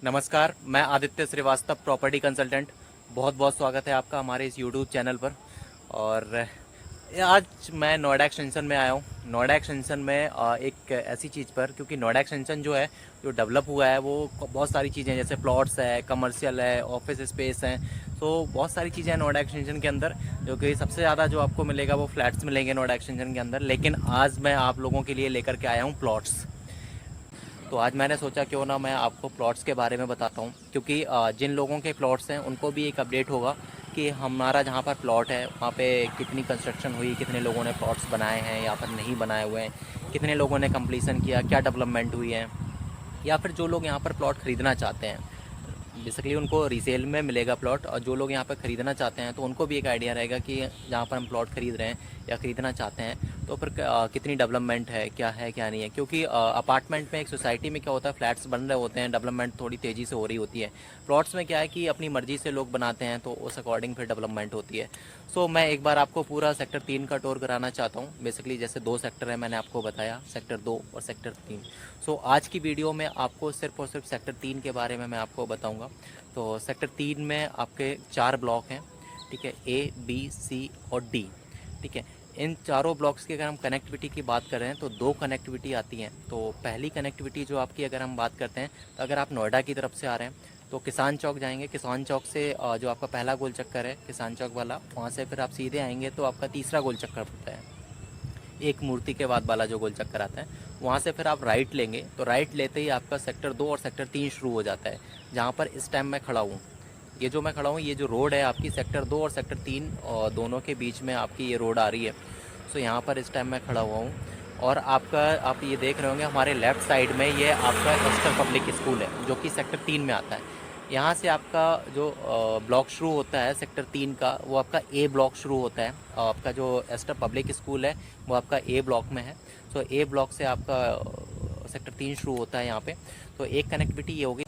नमस्कार, मैं Aditya Srivastava property consultant. बहुत बहुत स्वागत है आपका हमारे इस यूट्यूब चैनल पर। और आज मैं नोएडा एक्सटेंशन में आया हूँ। नोएडा एक्सटेंशन में एक ऐसी चीज़ पर, क्योंकि नोएडा एक्सटेंशन जो है जो डेवलप हुआ है वो बहुत सारी चीज़ें जैसे प्लॉट्स है, कमर्शियल है, ऑफिस स्पेस है। तो बहुत सारी चीज़ें हैं नोएडा एक्सटेंशन के अंदर, जो कि सबसे ज़्यादा जो आपको मिलेगा वो फ्लैट्स मिलेंगे नोएडा एक्सटेंशन के अंदर। लेकिन आज मैं आप लोगों के लिए लेकर के आया हूँ प्लॉट्स। तो आज मैंने सोचा क्यों ना मैं आपको प्लॉट्स के बारे में बताता हूँ, क्योंकि जिन लोगों के प्लॉट्स हैं उनको भी एक अपडेट होगा कि हमारा जहाँ पर प्लॉट है वहाँ पे कितनी कंस्ट्रक्शन हुई, कितने लोगों ने प्लॉट्स बनाए हैं या फिर नहीं बनाए हुए हैं, कितने लोगों ने कंप्लीसन किया, क्या डेवलपमेंट हुई है, या फिर जो लोग यहाँ पर प्लॉट ख़रीदना चाहते हैं बेसिकली उनको रीसेल में मिलेगा प्लॉट। और जो लोग यहाँ पर ख़रीदना चाहते हैं तो उनको भी एक आइडिया रहेगा कि जहाँ पर हम प्लॉट ख़रीद रहे हैं या ख़रीदना चाहते हैं तो फिर कितनी डेवलपमेंट है क्या नहीं है। क्योंकि अपार्टमेंट में, एक सोसाइटी में क्या होता है, फ्लैट्स बन रहे होते हैं, डेवलपमेंट थोड़ी तेज़ी से हो रही होती है। प्लॉट्स में क्या है कि अपनी मर्ज़ी से लोग बनाते हैं तो उस अकॉर्डिंग फिर डेवलपमेंट होती है। सो मैं एक बार आपको पूरा सेक्टर 3 का टूर कराना चाहता हूँ। बेसिकली जैसे 2 सेक्टर है, मैंने आपको बताया, सेक्टर 2 और सेक्टर 3। सो आज की वीडियो में आपको सिर्फ और सिर्फ सेक्टर 3 के बारे में मैं आपको बताऊँगा। तो सेक्टर 3 में आपके 4 ब्लॉक हैं, ठीक है, ए बी सी और डी, ठीक है। इन चारों ब्लॉक्स की अगर हम कनेक्टिविटी की बात कर रहे हैं तो 2 कनेक्टिविटी आती हैं। तो पहली कनेक्टिविटी जो आपकी अगर हम बात करते हैं, तो अगर आप नोएडा की तरफ से आ रहे हैं तो किसान चौक जाएंगे। किसान चौक से जो आपका पहला गोल चक्कर है किसान चौक वाला, वहाँ से फिर आप सीधे आएंगे तो आपका तीसरा गोल चक्कर होता है, एक मूर्ति के बाद वाला जो गोल चक्कर आता है। वहाँ से फिर आप राइट लेंगे तो राइट लेते ही आपका सेक्टर 2 और सेक्टर 3 शुरू हो जाता है, जहाँ पर इस टाइम मैं खड़ा हूँ। ये जो मैं खड़ा हूँ, ये जो रोड है आपकी सेक्टर 2 और सेक्टर 3 और दोनों के बीच में आपकी ये रोड आ रही है। सो यहाँ पर इस टाइम मैं खड़ा हुआ हूँ। और आप ये देख रहे होंगे हमारे लेफ़्ट साइड में ये आपका एस्टर पब्लिक स्कूल है, जो कि सेक्टर 3 में आता है। यहाँ से आपका जो ब्लॉक शुरू होता है सेक्टर 3 का, वो आपका ए ब्लॉक शुरू होता है। आपका जो एस्टर पब्लिक स्कूल है वो आपका ए ब्लॉक में है। सो ए ब्लॉक से आपका सेक्टर 3 शुरू होता है यहाँ पे। तो एक कनेक्टिविटी ये होगी।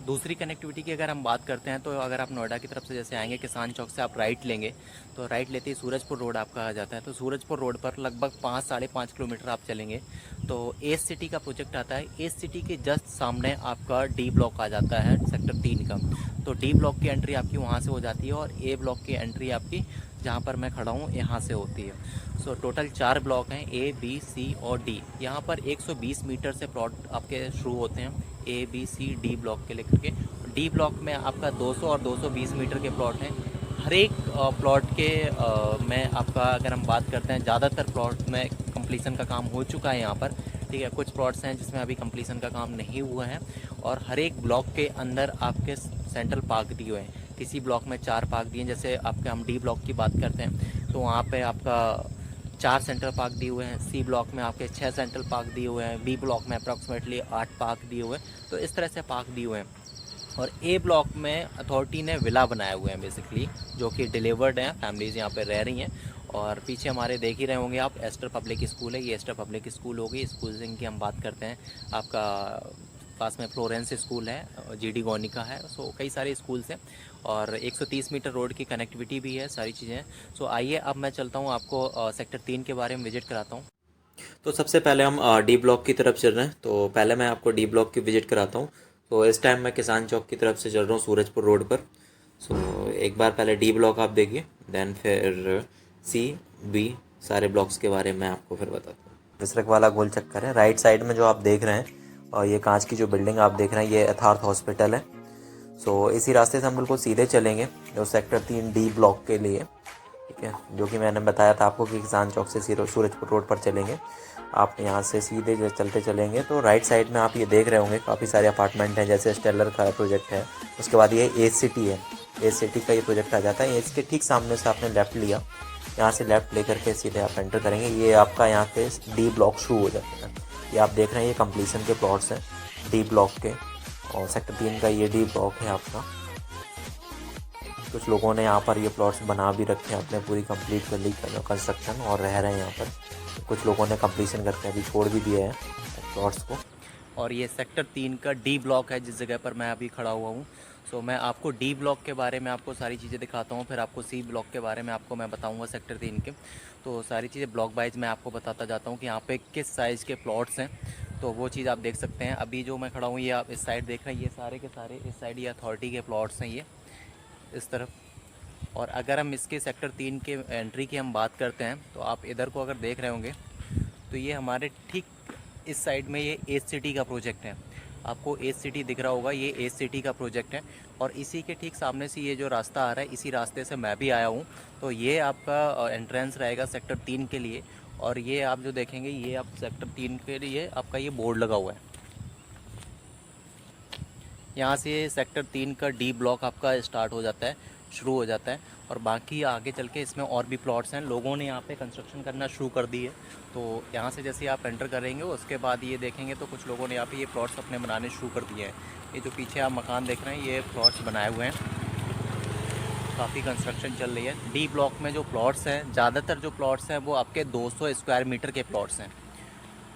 दूसरी कनेक्टिविटी की अगर हम बात करते हैं तो अगर आप नोएडा की तरफ से जैसे आएंगे, किसान चौक से आप राइट लेंगे तो राइट लेते ही सूरजपुर रोड आपका आ जाता है। तो सूरजपुर रोड पर लगभग 5-5.5 किलोमीटर आप चलेंगे तो एस सिटी का प्रोजेक्ट आता है। एस सिटी के जस्ट सामने आपका डी ब्लॉक आ जाता है सेक्टर 3 का। तो डी ब्लॉक की एंट्री आपकी वहाँ से हो जाती है और ए ब्लॉक की एंट्री आपकी जहाँ पर मैं खड़ा हूँ यहाँ से होती है। सो टोटल 4 ब्लॉक हैं, ए बी सी और डी। यहाँ पर 120 मीटर से प्लॉट आपके शुरू होते हैं A B C D block के लेकर के। डी ब्लॉक में आपका 200 और 220 मीटर के प्लॉट हैं। हर एक प्लॉट के में आपका अगर हम बात करते हैं, ज़्यादातर प्लॉट में कंप्लीसन का काम हो चुका है यहाँ पर, ठीक है। कुछ प्लॉट्स हैं जिसमें अभी कंप्लीसन का काम नहीं हुआ है। और हर एक ब्लॉक के अंदर आपके सेंट्रल पार्क दिए हुए हैं। किसी ब्लॉक में 4 पार्क दिए हैं, जैसे आपके हम डी ब्लॉक की बात करते हैं तो वहाँ पे आपका 4 सेंट्रल पार्क दिए हुए हैं। सी ब्लॉक में आपके 6 सेंट्रल पार्क दिए हुए हैं। बी ब्लॉक में अप्रॉक्सीमेटली 8 पार्क दिए हुए हैं। तो इस तरह से पार्क दिए हुए हैं। और ए ब्लॉक में अथॉरिटी ने विला बनाए हुए हैं बेसिकली, जो कि डिलीवर्ड हैं, फैमिलीज़ यहाँ पे रह रही हैं। और पीछे हमारे देख ही रहे होंगे आप, एस्टर पब्लिक स्कूल है। ये एस्टर पब्लिक स्कूल होगी। स्कूलिंग की हम बात करते हैं, आपका पास में फ्लोरेंस स्कूल है, जीडी गोनिका है। सो कई सारे स्कूल्स हैं और 130 मीटर रोड की कनेक्टिविटी भी है, सारी चीज़ें हैं। सो आइए अब मैं चलता हूँ, आपको सेक्टर 3 के बारे में विजिट कराता हूँ। तो सबसे पहले हम डी ब्लॉक की तरफ चल रहे हैं, तो पहले मैं आपको डी ब्लॉक की विजिट कराता हूँ। तो इस टाइम मैं किसान चौक की तरफ से चल रहा हूँ सूरजपुर रोड पर। सो एक बार पहले डी ब्लॉक आप देखिए, देन फिर सी बी सारे ब्लॉक्स के बारे में आपको फिर बताता हूँ। विसरक वाला गोल चक्कर है राइट साइड में जो आप देख रहे हैं, और ये कांच की जो बिल्डिंग आप देख रहे हैं, ये यथार्थ हॉस्पिटल है। सो इसी रास्ते से हम बिल्कुल सीधे चलेंगे जो सेक्टर 3 डी ब्लॉक के लिए, ठीक है, जो कि मैंने बताया था आपको कि किसान चौक से सूरजपुर रोड पर चलेंगे। आप यहाँ से सीधे जो चलते चलेंगे तो राइट साइड में आप ये देख रहे होंगे काफ़ी सारे अपार्टमेंट हैं, जैसे स्टेलर का प्रोजेक्ट है। उसके बाद ये एस सिटी है, एस सिटी का ये प्रोजेक्ट आ जाता है। इसके ठीक सामने से आपने लेफ़्ट लिया, यहाँ से लेफ़्ट लेकर के सीधे आप एंटर करेंगे, ये आपका यहाँ पे डी ब्लॉक शुरू हो जाता है। ये आप देख रहे हैं, ये कंप्लीसन के प्लॉट्स हैं डी ब्लॉक के, और सेक्टर 3 का ये डी ब्लॉक है आपका। कुछ लोगों ने यहाँ पर ये प्लॉट्स बना भी रखे हैं, अपने पूरी कंप्लीट कर ली कंस्ट्रक्शन और रह रहे हैं यहाँ पर। कुछ लोगों ने कंप्लीशन करके अभी छोड़ भी दिए हैं प्लॉट्स को। और ये सेक्टर 3 का डी ब्लॉक है, जिस जगह पर मैं अभी खड़ा हुआ हूँ। सो मैं आपको डी ब्लॉक के बारे में आपको सारी चीज़ें दिखाता हूँ, फिर आपको सी ब्लॉक के बारे में आपको मैं बताऊँगा सेक्टर 3 के। तो सारी चीज़ें ब्लॉक वाइज मैं आपको बताता जाता हूँ कि यहाँ पे किस साइज़ के प्लॉट्स हैं। तो वो चीज़ आप देख सकते हैं। अभी जो मैं खड़ा हूँ ये आप इस साइड देख रहे हैं, ये सारे के सारे इस साइड ये अथॉरिटी के प्लॉट्स हैं, ये इस तरफ। और अगर हम इसके सेक्टर 3 के एंट्री की हम बात करते हैं तो आप इधर को अगर देख रहे होंगे तो ये हमारे ठीक इस साइड में ये एज सिटी का प्रोजेक्ट है। आपको एज सिटी दिख रहा होगा, ये एज सिटी का प्रोजेक्ट है। और इसी के ठीक सामने से ये जो रास्ता आ रहा है, इसी रास्ते से मैं भी आया हूँ। तो ये आपका एंट्रेंस रहेगा सेक्टर 3 के लिए। और ये आप जो देखेंगे, ये आप सेक्टर 3 के लिए आपका ये बोर्ड लगा हुआ है। यहाँ से सेक्टर 3 का डी ब्लॉक आपका स्टार्ट हो जाता है, शुरू हो जाता है। और बाकी आगे चल के इसमें और भी प्लॉट्स हैं, लोगों ने यहाँ पे कंस्ट्रक्शन करना शुरू कर दी है। तो यहाँ से जैसे आप एंटर करेंगे उसके बाद ये देखेंगे तो कुछ लोगों ने यहाँ पे ये प्लॉट्स अपने बनाने शुरू कर दिए हैं। ये जो पीछे आप मकान देख रहे हैं, ये प्लॉट्स बनाए हुए हैं, काफ़ी कंस्ट्रक्शन चल रही है। डी ब्लॉक में जो प्लॉट्स हैं, ज़्यादातर जो प्लॉट्स हैं वो आपके 200 स्क्वायर मीटर के प्लॉट्स हैं।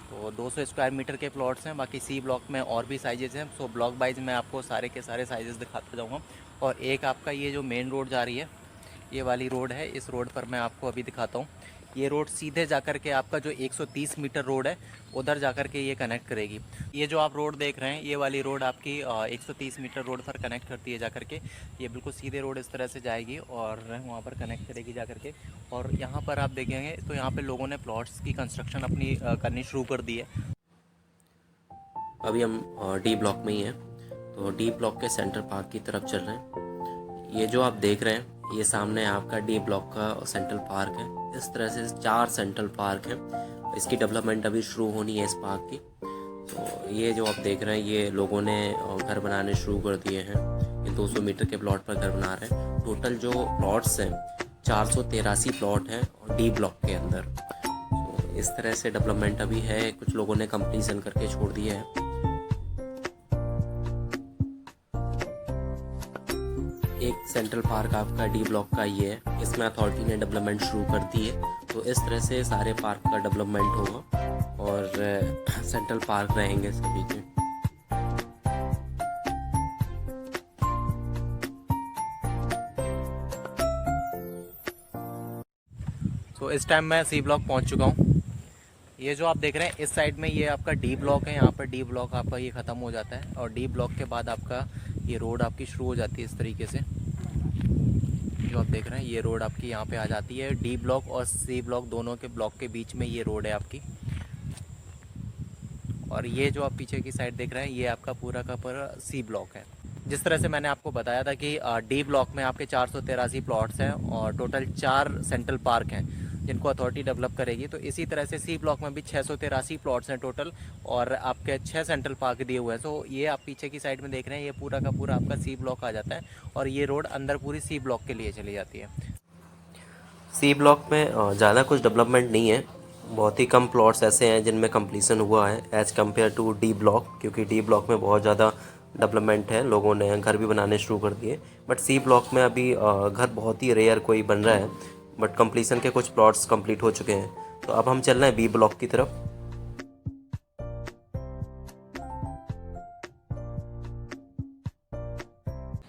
तो 200 स्क्वायर मीटर के प्लॉट्स हैं। बाकी सी ब्लॉक में और भी साइजेज़ हैं। सो ब्लॉक वाइज मैं आपको सारे के सारे साइजेज़ दिखाता जाऊँगा। और एक आपका ये जो मेन रोड जा रही है, ये वाली रोड है, इस रोड पर मैं आपको अभी दिखाता हूँ। ये रोड सीधे जाकर के आपका जो 130 मीटर रोड है उधर जाकर के ये कनेक्ट करेगी। ये जो आप रोड देख रहे हैं, ये वाली रोड आपकी 130 मीटर रोड पर कनेक्ट करती है जाकर के। ये बिल्कुल सीधे रोड इस तरह से जाएगी और वहाँ पर कनेक्ट करेगी जाकर के। और यहाँ पर आप देखेंगे तो यहाँ पर लोगों ने प्लॉट्स की कंस्ट्रक्शन अपनी करनी शुरू कर दी है। अभी हम डी ब्लॉक में ही हैं, तो डी ब्लॉक के सेंटर पार्क की तरफ चल रहे हैं। ये जो आप देख रहे हैं, ये सामने आपका डी ब्लॉक का सेंट्रल पार्क है। इस तरह से 4 सेंट्रल पार्क हैं। इसकी डेवलपमेंट अभी शुरू होनी है इस पार्क की। तो ये जो आप देख रहे हैं, ये लोगों ने घर बनाने शुरू कर दिए हैं। ये 200 मीटर के प्लॉट पर घर बना रहे हैं। टोटल जो प्लॉट्स हैं 483 प्लॉट हैं डी ब्लॉक के अंदर। तो इस तरह से डेवलपमेंट अभी है। कुछ लोगों ने कंप्लीशन करके छोड़ दिए हैं। एक सेंट्रल पार्क आपका डी ब्लॉक का ये है, इसमें अथॉरिटी ने डेवलपमेंट शुरू कर दी है। तो इस तरह से सारे पार्क का डेवलपमेंट होगा और सेंट्रल पार्क रहेंगे सभी के। तो इस टाइम मैं सी ब्लॉक पहुंच चुका हूं। ये जो आप देख रहे हैं इस साइड में, ये आपका डी ब्लॉक है। यहाँ पर डी ब्लॉक आपका ये ख़त्म हो जाता है और डी ब्लॉक के बाद आपका ये रोड आपकी शुरू हो जाती है इस तरीके से। जो आप देख रहे हैं ये रोड आपकी यहाँ पे आ जाती है। डी ब्लॉक और सी ब्लॉक दोनों के ब्लॉक के बीच में ये रोड है आपकी। और ये जो आप पीछे की साइड देख रहे हैं, ये आपका पूरा का पूरा सी ब्लॉक है। जिस तरह से मैंने आपको बताया था कि डी ब्लॉक में आपके 483 प्लॉट्स हैं और टोटल 4 सेंट्रल पार्क हैं जिनको अथॉरिटी डेवलप करेगी। तो इसी तरह से सी ब्लॉक में भी 683 प्लॉट्स हैं टोटल और आपके 6 सेंट्रल पार्क दिए हुए हैं। तो ये आप पीछे की साइड में देख रहे हैं, ये पूरा का पूरा आपका सी ब्लॉक आ जाता है और ये रोड अंदर पूरी सी ब्लॉक के लिए चली जाती है। सी ब्लॉक में ज़्यादा कुछ डेवलपमेंट नहीं है। बहुत ही कम प्लॉट्स ऐसे हैं जिनमें कंप्लीसन हुआ है as compare to D block, क्योंकि डी ब्लॉक में बहुत ज़्यादा डेवलपमेंट है। लोगों ने घर भी बनाने शुरू कर दिए। बट सी ब्लॉक में अभी घर बहुत ही रेयर कोई बन रहा है। बट कंप्लीसन के कुछ प्लॉट्स कंप्लीट हो चुके हैं। तो अब हम चल रहे हैं बी ब्लॉक की तरफ।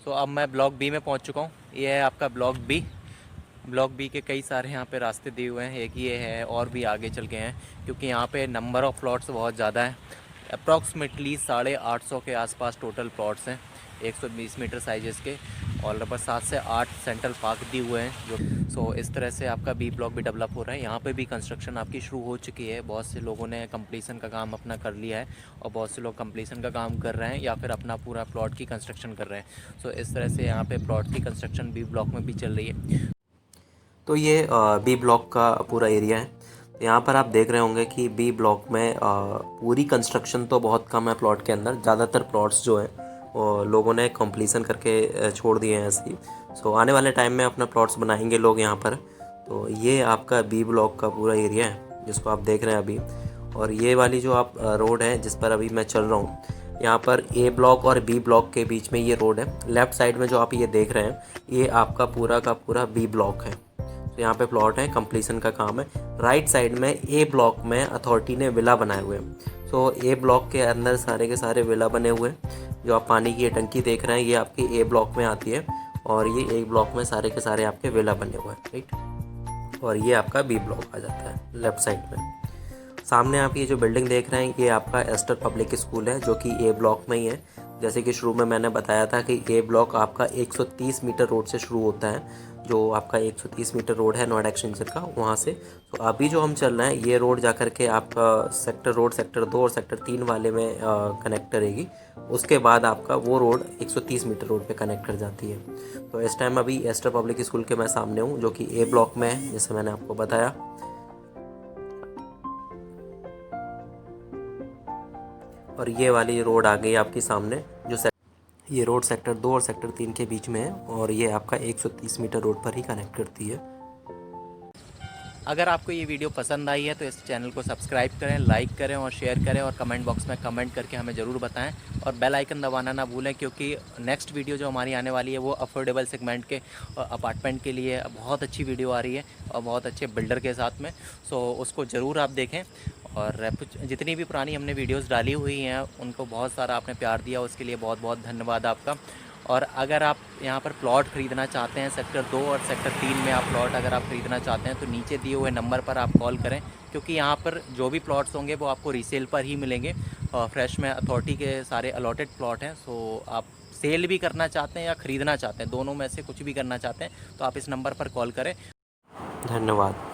तो अब मैं ब्लॉक बी में पहुंच चुका हूं। ये है आपका ब्लॉक बी। ब्लॉक बी के कई सारे यहाँ पे रास्ते दिए हुए हैं। एक ये है और भी आगे चल के हैं, क्योंकि यहाँ पे नंबर ऑफ़ प्लॉट्स बहुत ज़्यादा है। अप्रॉक्सीमेटली 850 के आसपास टोटल प्लॉट्स हैं 120 मीटर साइजेस के। और लगभग 7 से 8 सेंट्रल पार्क दिए हुए हैं जो। सो इस तरह से आपका बी ब्लॉक भी डेवलप हो रहा है। यहाँ पे भी कंस्ट्रक्शन आपकी शुरू हो चुकी है। बहुत से लोगों ने कंप्लीसन का काम अपना कर लिया है और बहुत से लोग कंप्लीसन का काम कर रहे हैं या फिर अपना पूरा प्लॉट की कंस्ट्रक्शन कर रहे हैं। सो इस तरह से यहाँ पे प्लॉट की कंस्ट्रक्शन बी ब्लॉक में भी चल रही है। तो ये बी ब्लॉक का पूरा एरिया है। तो यहाँ पर आप देख रहे होंगे कि बी ब्लॉक में पूरी कंस्ट्रक्शन तो बहुत कम है प्लॉट के अंदर। ज़्यादातर प्लॉट्स जो हैं वो लोगों ने कंप्लीसन करके छोड़ दिए हैं ऐसे ही। सो आने वाले टाइम में अपना प्लॉट्स बनाएंगे लोग यहाँ पर। तो ये आपका बी ब्लॉक का पूरा एरिया है जिसको आप देख रहे हैं अभी। और ये वाली जो आप रोड है जिस पर अभी मैं चल रहा हूँ, यहाँ पर ए ब्लॉक और बी ब्लॉक के बीच में ये रोड है। लेफ़्ट साइड में जो आप ये देख रहे हैं, ये आपका पूरा का पूरा बी ब्लॉक है। तो यहाँ पे प्लॉट है, कंप्लीसन का काम है। राइट साइड में ए ब्लॉक में अथॉरिटी ने विला बनाए हुए हैं। तो ए ब्लॉक के अंदर सारे के सारे विला बने हुए हैं। जो आप पानी की ये टंकी देख रहे हैं, ये आपकी ए ब्लॉक में आती है और ये ए ब्लॉक में सारे के सारे आपके विला बने हुए हैं, राइट। और ये आपका बी ब्लॉक आ जाता है लेफ़्ट साइड में। सामने आप ये जो बिल्डिंग देख रहे हैं ये आपका एस्टर पब्लिक स्कूल है जो कि ए ब्लॉक में ही है। जैसे कि शुरू में मैंने बताया था कि ए ब्लॉक आपका 130 मीटर रोड से शुरू होता है, जो आपका 130 मीटर रोड है नोएडा एक्सटेंशन का, वहाँ से। तो अभी जो हम चल रहे हैं ये रोड जा कर के आपका सेक्टर 2 और सेक्टर 3 वाले में कनेक्ट करेगी। उसके बाद आपका वो रोड 130 मीटर रोड पे कनेक्ट कर जाती है। तो इस टाइम अभी एस्टर पब्लिक स्कूल के मैं सामने हूँ जो कि ए ब्लॉक में है, जैसे मैंने आपको बताया। और ये वाली रोड आ गई आपके सामने, ये रोड सेक्टर 2 और सेक्टर 3 के बीच में है और ये आपका 130 मीटर रोड पर ही कनेक्ट करती है। अगर आपको ये वीडियो पसंद आई है तो इस चैनल को सब्सक्राइब करें, लाइक करें और शेयर करें, और कमेंट बॉक्स में कमेंट करके हमें ज़रूर बताएं, और बेल आइकन दबाना ना भूलें, क्योंकि नेक्स्ट वीडियो जो हमारी आने वाली है वो अफोर्डेबल सेगमेंट के अपार्टमेंट के लिए बहुत अच्छी वीडियो आ रही है और बहुत अच्छे बिल्डर के साथ में। सो उसको ज़रूर आप देखें। और जितनी भी पुरानी हमने वीडियोज़ डाली हुई हैं उनको बहुत सारा आपने प्यार दिया, उसके लिए बहुत बहुत धन्यवाद आपका। और अगर आप यहाँ पर प्लॉट ख़रीदना चाहते हैं सेक्टर 2 और सेक्टर 3 में आप प्लॉट अगर आप ख़रीदना चाहते हैं तो नीचे दिए हुए नंबर पर आप कॉल करें, क्योंकि यहाँ पर जो भी प्लॉट्स होंगे वो आपको रीसेल पर ही मिलेंगे। फ्रेश में अथॉरिटी के सारे अलॉटेड प्लॉट हैं। सो आप सेल भी करना चाहते हैं या ख़रीदना चाहते हैं, दोनों में से कुछ भी करना चाहते हैं तो आप इस नंबर पर कॉल करें। धन्यवाद।